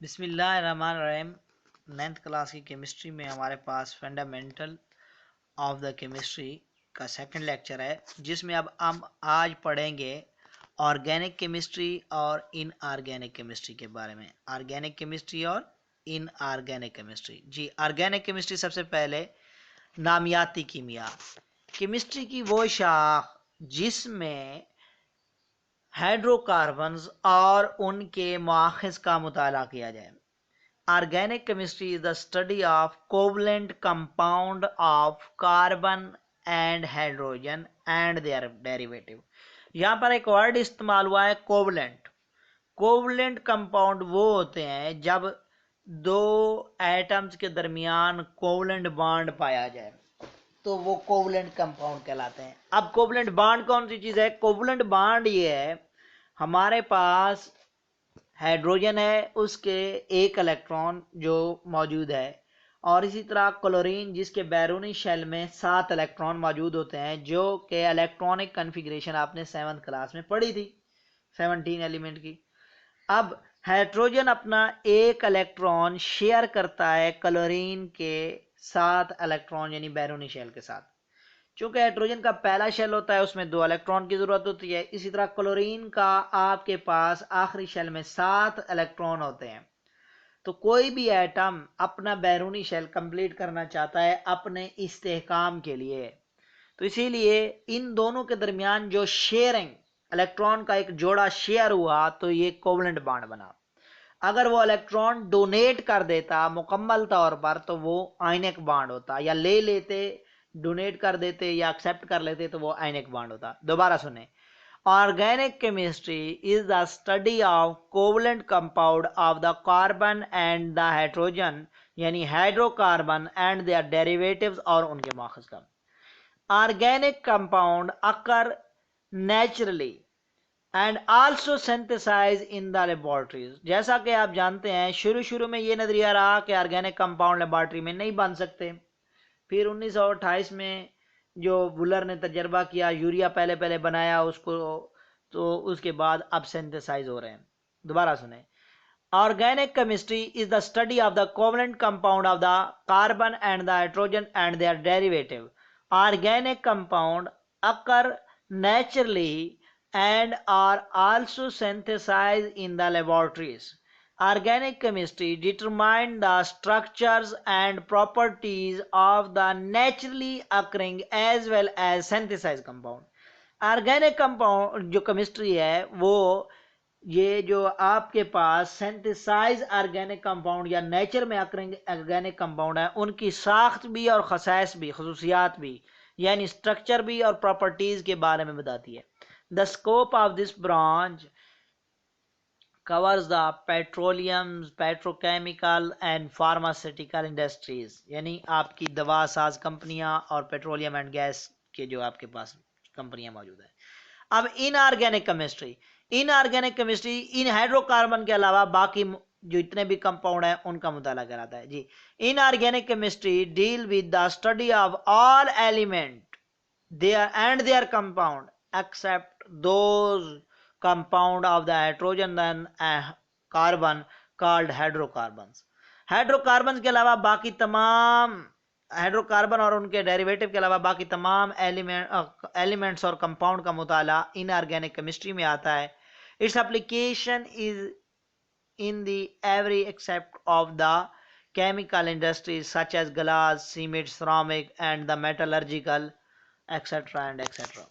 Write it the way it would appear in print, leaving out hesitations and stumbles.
बिस्मिल्लाहिर्रहमानिर्रहीम। 9th class की chemistry में हमारे पास फंडामेंटल ऑफ द केमिस्ट्री का सेकंड लेक्चर है, जिसमें अब हम आज पढ़ेंगे ऑर्गेनिक केमिस्ट्री और इनऑर्गेनिक केमिस्ट्री के बारे में। ऑर्गेनिक केमिस्ट्री और इनऑर्गेनिक केमिस्ट्री। जी, ऑर्गेनिक केमिस्ट्री सबसे पहले नामियाती कीमिया, केमिस्ट्री की वो शाख जिसमें हाइड्रोकार्बन्स और उनके माखज़ का मुताला किया जाए। Organic chemistry is the study of covalent compound of carbon and hydrogen and their derivative। यहाँ पर एक वर्ड इस्तेमाल हुआ है कोवलेंट। कोवलेंट कंपाउंड वो होते हैं जब दो एटम्स के दरमियान कोवलेंट बॉन्ड पाया जाए तो वो कोवलेंट कंपाउंड कहलाते हैं। अब कोवलेंट बॉन्ड कौन सी चीज़ है? कोवलेंट बॉन्ड ये है, हमारे पास हाइड्रोजन है, उसके एक इलेक्ट्रॉन जो मौजूद है, और इसी तरह क्लोरीन जिसके बैरूनी शेल में 7 इलेक्ट्रॉन मौजूद होते हैं, जो कि इलेक्ट्रॉनिक कन्फिग्रेशन आपने 7th क्लास में पढ़ी थी, 17 एलिमेंट की। अब हाइड्रोजन अपना एक इलेक्ट्रॉन शेयर करता है क्लोरीन के 7 इलेक्ट्रॉन यानी बैरूनी शेल के साथ। चूंकि हाइड्रोजन का पहला शेल होता है, उसमें 2 इलेक्ट्रॉन की जरूरत होती है। इसी तरह क्लोरीन का आपके पास आखिरी शेल में 7 इलेक्ट्रॉन होते हैं। तो कोई भी एटम अपना बैरूनी शेल कंप्लीट करना चाहता है अपने इस्तेहकाम के लिए, तो इसीलिए इन दोनों के दरमियान जो शेयरिंग, इलेक्ट्रॉन का एक जोड़ा शेयर हुआ, तो ये कोवलेंट बॉन्ड बना। अगर वो इलेक्ट्रॉन डोनेट कर देता मुकम्मल तौर पर, तो वो आयनिक बॉन्ड होता, या ले लेते, डोनेट कर देते या एक्सेप्ट कर लेते, तो वो आयनिक बॉन्ड होता। दोबारा सुने, organic chemistry is the study of covalent compound of the carbon and the hydrogen, यानी हाइड्रोकार्बन एंड देयर डेरिवेटिव्स और उनके माखज़ का। Organic compound occur naturally and also synthesize in the laboratories. जैसा कि आप जानते हैं, शुरू में ये नजरिया रहा कि ऑर्गेनिक कंपाउंड लेबोरेटरी में नहीं बन सकते। फिर 1928 में जो वुलर ने तजर्बा किया, यूरिया पहले बनाया उसको, तो उसके बाद अब सिंथेसाइज हो रहे हैं। दोबारा सुने, organic chemistry is the study of the covalent compound of the carbon and the hydrogen and their derivative. Organic compound occur naturally and are also synthesized in the laboratories. Organic chemistry determines the structures and properties of the naturally occurring as well as synthesized compound. Organic compound जो chemistry है, वो ये जो आपके पास synthesise organic compound या nature में occurring organic compound है, उनकी साख्त भी और खसाइस भी, खसूसियात भी, यानी स्ट्रक्चर भी और प्रॉपर्टीज के बारे में बताती है। The scope of this branch covers the petroleum, petrochemical and pharmaceutical industries, यानी आपकी दवा साज कंपनियां और पेट्रोलियम एंड गैस के जो आपके पास कंपनियां मौजूद है। अब इनऑर्गेनिक केमिस्ट्री इन हाइड्रोकार्बन के अलावा बाकी जो इतने भी कंपाउंड है उनका मुताला कराता है। जी, inorganic chemistry deal with the study of all element their compound except those compound of the hydrogen and carbon called hydrocarbons। Hydrocarbon के अलावा बाकी तमाम हाइड्रोकार्बन और उनके डेरिवेटिव के अलावा बाकी तमाम एलिमेंट्स और कंपाउंड का मुताला इनऑर्गेनिक केमिस्ट्री में आता है। Its application is in the every except of the chemical industries such as glass, cement, ceramic and the metallurgical etc and etc।